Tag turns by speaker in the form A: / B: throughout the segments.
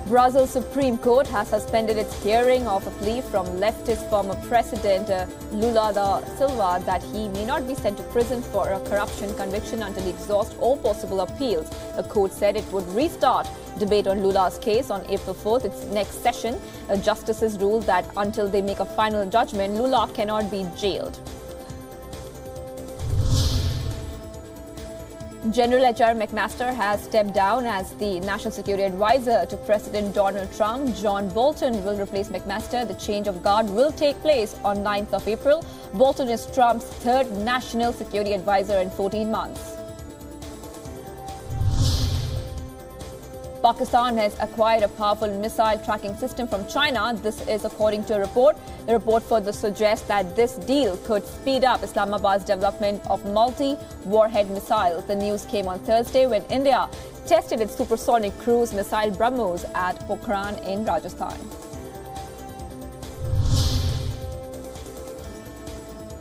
A: Brazil's Supreme Court has suspended its hearing of a plea from leftist former President Lula da Silva that he may not be sent to prison for a corruption conviction until he exhausts all possible appeals. The court said it would restart debate on Lula's case on April 4th, its next session. Justices ruled that until they make a final judgment, Lula cannot be jailed. General H.R. McMaster has stepped down as the National Security Advisor to President Donald Trump. John Bolton will replace McMaster. The change of guard will take place on 9th of April. Bolton is Trump's third National Security Advisor in 14 months. Pakistan has acquired a powerful missile tracking system from China. This is according to a report. The report further suggests that this deal could speed up Islamabad's development of multi-warhead missiles. The news came on Thursday when India tested its supersonic cruise missile BrahMos at Pokhran in Rajasthan.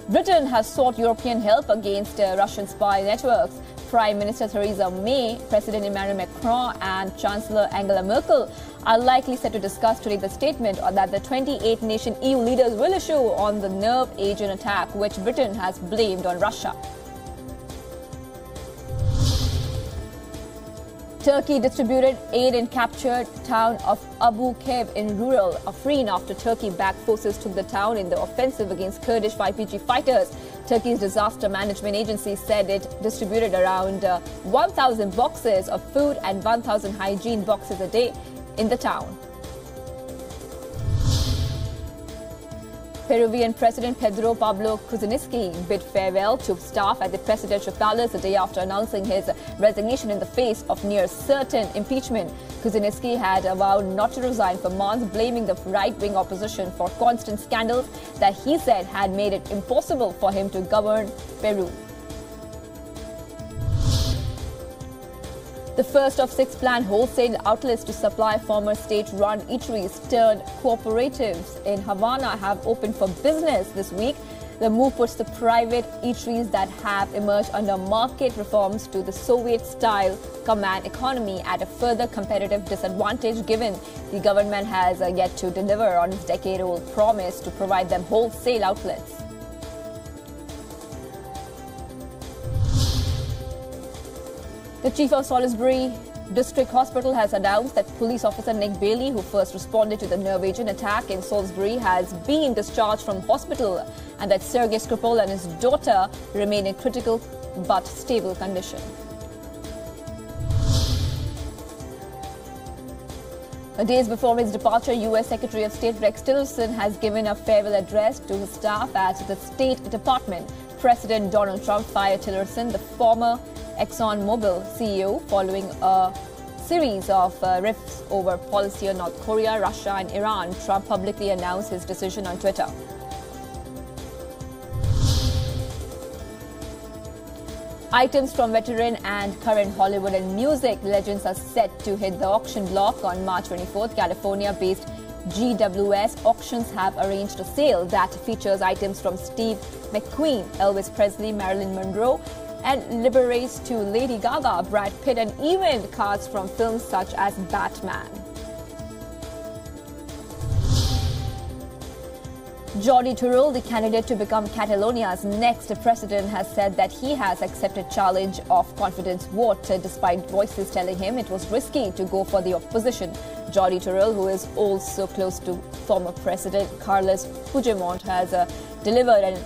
A: Britain has sought European help against Russian spy networks. Prime Minister Theresa May, President Emmanuel Macron and Chancellor Angela Merkel are likely set to discuss today the statement that the 28-nation EU leaders will issue on the nerve agent attack which Britain has blamed on Russia. Turkey distributed aid in captured town of Abu Qeib in rural Afrin after Turkey-backed forces took the town in the offensive against Kurdish YPG fighters. Turkey's disaster management agency said it distributed around 1,000 boxes of food and 1,000 hygiene boxes a day in the town. Peruvian President Pedro Pablo Kuczynski bid farewell to staff at the presidential palace the day after announcing his resignation in the face of near-certain impeachment. Kuczynski had vowed not to resign for months, blaming the right-wing opposition for constant scandals that he said had made it impossible for him to govern Peru. The first of 6 planned wholesale outlets to supply former state-run eateries turned cooperatives in Havana have opened for business this week. The move puts the private eateries that have emerged under market reforms to the Soviet-style command economy at a further competitive disadvantage, given the government has yet to deliver on its decade-old promise to provide them wholesale outlets. The chief of Salisbury District Hospital has announced that police officer Nick Bailey, who first responded to the nerve agent attack in Salisbury, has been discharged from hospital and that Sergei Skripal and his daughter remain in critical but stable condition. Days before his departure, U.S. Secretary of State Rex Tillerson has given a farewell address to his staff at the State Department. President Donald Trump fired Tillerson, the former ExxonMobil CEO, following a series of rifts over policy on North Korea, Russia and Iran. Trump publicly announced his decision on Twitter. Items from veteran and current Hollywood and music legends are set to hit the auction block on March 24th. California-based GWS Auctions have arranged a sale that features items from Steve McQueen, Elvis Presley, Marilyn Monroe, and liberates to Lady Gaga, Brad Pitt, and even cards from films such as Batman. Jordi Turull, the candidate to become Catalonia's next president, has said that he has accepted challenge of confidence vote despite voices telling him it was risky to go for the opposition. Jordi Turull, who is also close to former President Carles Puigdemont, has delivered an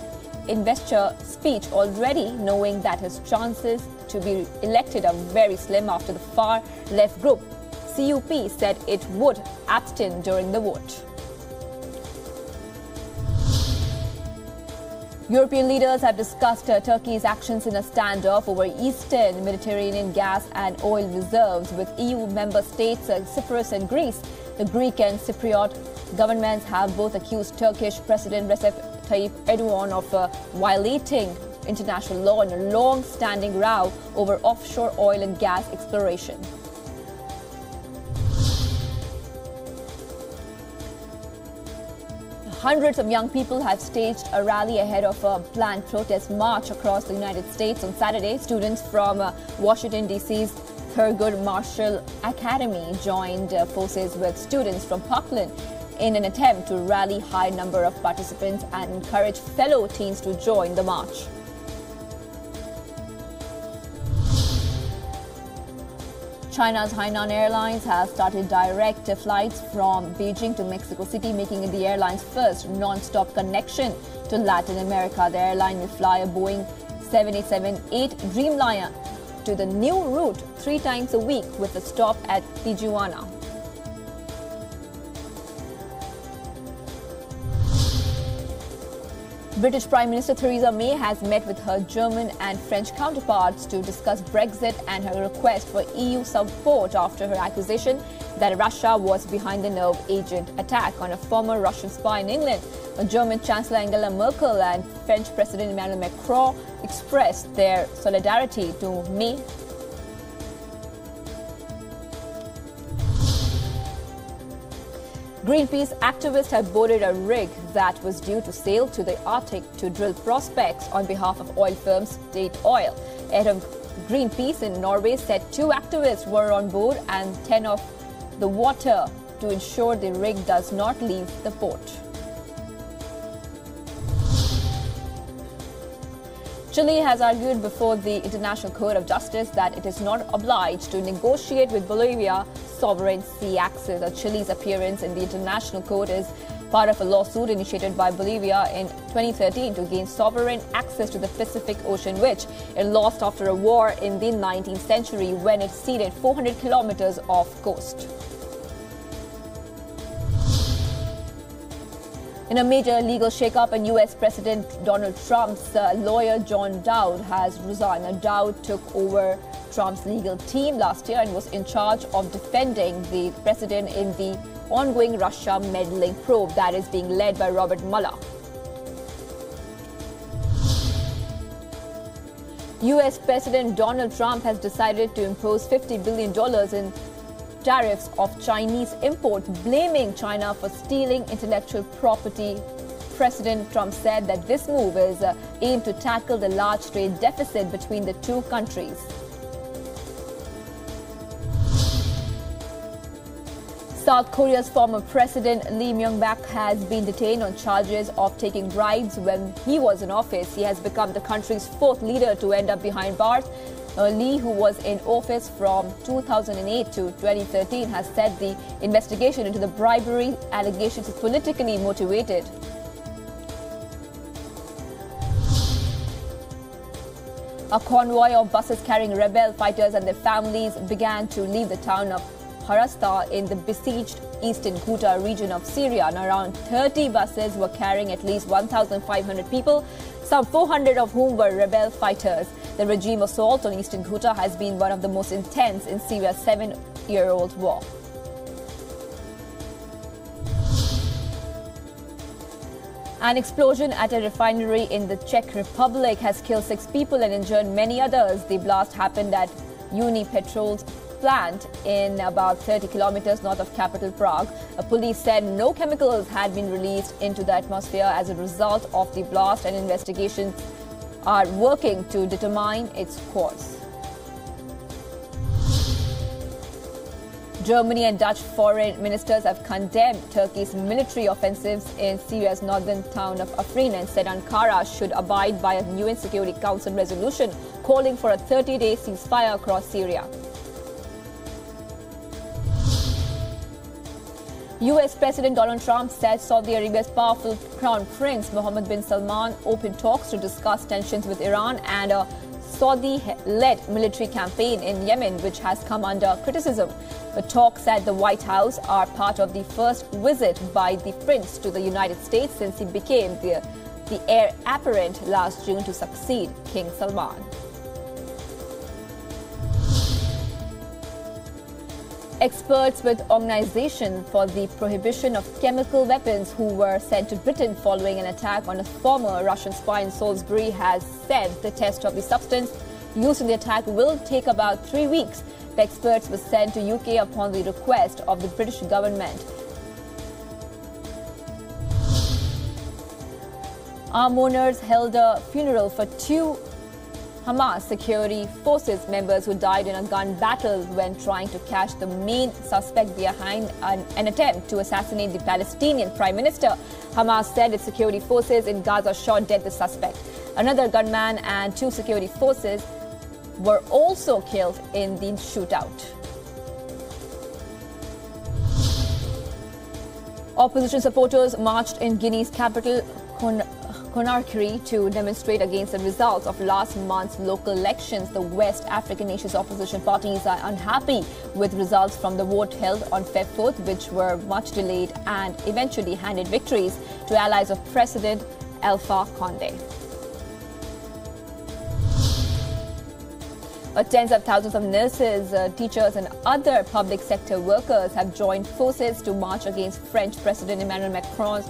A: investiture speech already, knowing that his chances to be elected are very slim after the far-left group CUP said it would abstain during the vote. European leaders have discussed Turkey's actions in a standoff over eastern Mediterranean gas and oil reserves with EU member states Cyprus and Greece. The Greek and Cypriot governments have both accused Turkish President Recep Tayyip Erdogan of violating international law in a long-standing row over offshore oil and gas exploration. Hundreds of young people have staged a rally ahead of a planned protest march across the United States on Saturday. Students from Washington, D.C.'s Thurgood Marshall Academy joined forces with students from Parkland in an attempt to rally a high number of participants and encourage fellow teens to join the march. China's Hainan Airlines has started direct flights from Beijing to Mexico City, making it the airline's first non-stop connection to Latin America. The airline will fly a Boeing 787-8 Dreamliner to the new route 3 times a week with a stop at Tijuana. British Prime Minister Theresa May has met with her German and French counterparts to discuss Brexit and her request for EU support after her accusation that Russia was behind the nerve agent attack on a former Russian spy in England. German Chancellor Angela Merkel and French President Emmanuel Macron expressed their solidarity to May. Greenpeace activists have boarded a rig that was due to sail to the Arctic to drill prospects on behalf of oil firm State Oil. Head of Greenpeace in Norway said 2 activists were on board and 10 of the water to ensure the rig does not leave the port. Chile has argued before the International Court of Justice that it is not obliged to negotiate with Bolivia sovereign sea access. Chile's appearance in the International Court is part of a lawsuit initiated by Bolivia in 2013 to gain sovereign access to the Pacific Ocean, which it lost after a war in the 19th century when it ceded 400 kilometers of coast. In a major legal shakeup, and U.S. President Donald Trump's lawyer John Dowd has resigned. Dowd took over Trump's legal team last year and was in charge of defending the president in the ongoing Russia meddling probe that is being led by Robert Mueller. U.S. President Donald Trump has decided to impose $50 billion in tariffs of Chinese imports, blaming China for stealing intellectual property. President Trump said that this move is aimed to tackle the large trade deficit between the 2 countries. South Korea's former president Lee Myung-bak has been detained on charges of taking bribes when he was in office. He has become the country's 4th leader to end up behind bars. Lee, who was in office from 2008 to 2013, has said the investigation into the bribery allegations is politically motivated. A convoy of buses carrying rebel fighters and their families began to leave the town of HARASSMENT in the besieged eastern Ghouta region of Syria. And around 30 buses were carrying at least 1,500 people, some 400 of whom were rebel fighters. The regime assault on eastern Ghouta has been one of the most intense in Syria's 7-year-old war. An explosion at a refinery in the Czech Republic has killed 6 people and injured many others. The blast happened at Unipetrol's plant in about 30 kilometers north of capital Prague. Police said no chemicals had been released into the atmosphere as a result of the blast, and investigations are working to determine its cause. Germany and Dutch foreign ministers have condemned Turkey's military offensives in Syria's northern town of Afrin and said Ankara should abide by a UN Security Council resolution calling for a 30-day ceasefire across Syria. U.S. President Donald Trump said Saudi Arabia's powerful crown prince Mohammed bin Salman opened talks to discuss tensions with Iran and a Saudi-led military campaign in Yemen, which has come under criticism. The talks at the White House are part of the first visit by the prince to the United States since he became the heir apparent last June to succeed King Salman. Experts with Organization for the Prohibition of Chemical Weapons who were sent to Britain following an attack on a former Russian spy in Salisbury has said the test of the substance used in the attack will take about 3 weeks. The experts were sent to UK upon the request of the British government. Our mourners held a funeral for 200 Hamas security forces members who died in a gun battle when trying to catch the main suspect behind an attempt to assassinate the Palestinian Prime Minister. Hamas said its security forces in Gaza shot dead the suspect. Another gunman and 2 security forces were also killed in the shootout. Opposition supporters marched in Guinea's capital, Conakry, to demonstrate against the results of last month's local elections. The West African nations' opposition parties are unhappy with results from the vote held on Feb 4th, which were much delayed and eventually handed victories to allies of President Alpha Condé. Tens of thousands of nurses, teachers and other public sector workers have joined forces to march against French President Emmanuel Macron's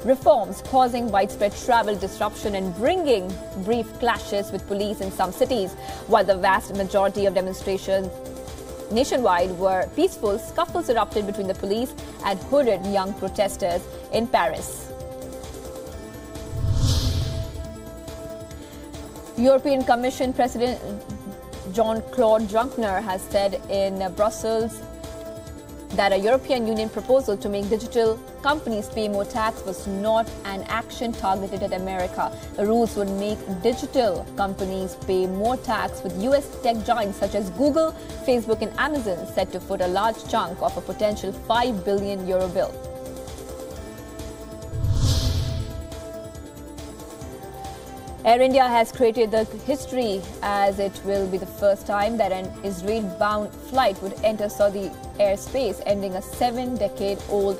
A: reforms, causing widespread travel disruption and bringing brief clashes with police in some cities. While the vast majority of demonstrations nationwide were peaceful, scuffles erupted between the police and hooded young protesters in Paris. European Commission President Jean-Claude Juncker has said in Brussels that a European Union proposal to make digital companies pay more tax was not an action targeted at America. The rules would make digital companies pay more tax, with US tech giants such as Google, Facebook and Amazon set to foot a large chunk of a potential €5 billion bill. Air India has created the history, as it will be the first time that an Israel-bound flight would enter Saudi airspace, ending a 7-decade-old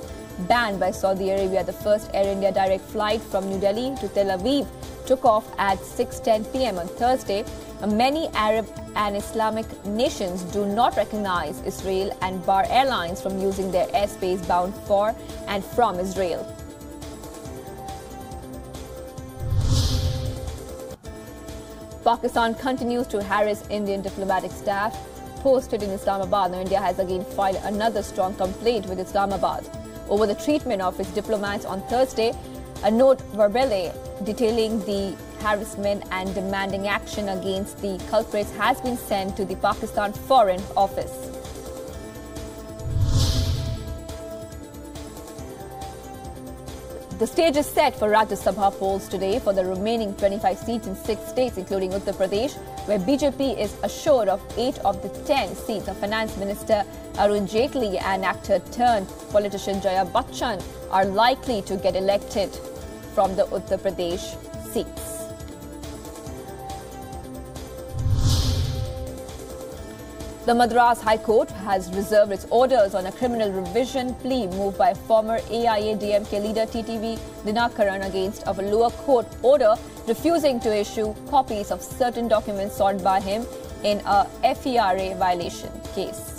A: ban by Saudi Arabia. The first Air India direct flight from New Delhi to Tel Aviv took off at 6:10 p.m. on Thursday. Many Arab and Islamic nations do not recognize Israel and bar airlines from using their airspace bound for and from Israel. Pakistan continues to harass Indian diplomatic staff posted in Islamabad. Now, India has again filed another strong complaint with Islamabad over the treatment of its diplomats on Thursday. A note verbale detailing the harassment and demanding action against the culprits has been sent to the Pakistan Foreign Office. The stage is set for Rajya Sabha polls today for the remaining 25 seats in 6 states, including Uttar Pradesh, where BJP is assured of 8 of the 10 seats. Finance Minister Arun Jaitley and actor-turned-politician Jaya Bachchan are likely to get elected from the Uttar Pradesh seats. The Madras High Court has reserved its orders on a criminal revision plea moved by former AIA-DMK leader TTV Dinakaran against a lower court order refusing to issue copies of certain documents sought by him in a FERA violation case.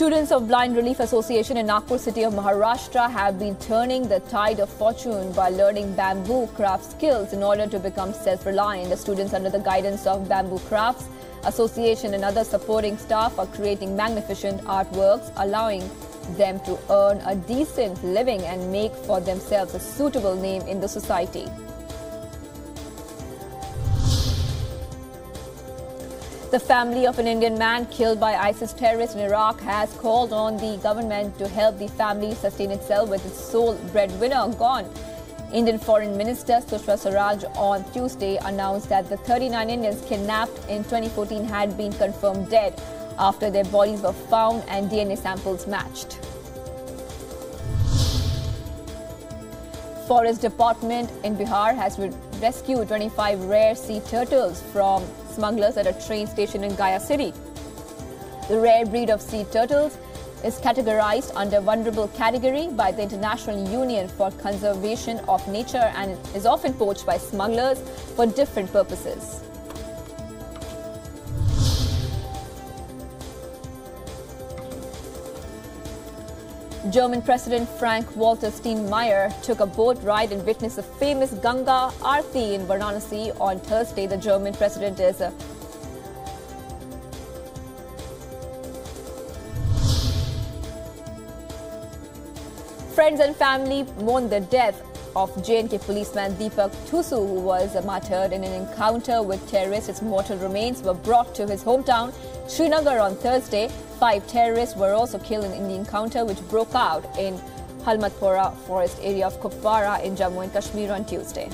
A: Students of Blind Relief Association in Nagpur city of Maharashtra have been turning the tide of fortune by learning bamboo craft skills in order to become self-reliant. The students, under the guidance of Bamboo Crafts Association and other supporting staff, are creating magnificent artworks, allowing them to earn a decent living and make for themselves a suitable name in the society. The family of an Indian man killed by ISIS terrorists in Iraq has called on the government to help the family sustain itself with its sole breadwinner gone. Indian Foreign Minister Sushma Swaraj on Tuesday announced that the 39 Indians kidnapped in 2014 had been confirmed dead after their bodies were found and DNA samples matched. Forest Department in Bihar has rescued 25 rare sea turtles from smugglers at a train station in Gaya city. The rare breed of sea turtles is categorized under vulnerable category by the International Union for Conservation of Nature and is often poached by smugglers for different purposes. German President Frank-Walter Steinmeier took a boat ride and witnessed the famous Ganga Aarti in Varanasi on Thursday. The German president is Friends and family mourn the death of J&K policeman Deepak Thusu, who was martyred in an encounter with terrorists. His mortal remains were brought to his hometown, Srinagar, on Thursday. 5 terrorists were also killed in the encounter which broke out in Halmatpora forest area of Kupwara in Jammu and Kashmir on Tuesday.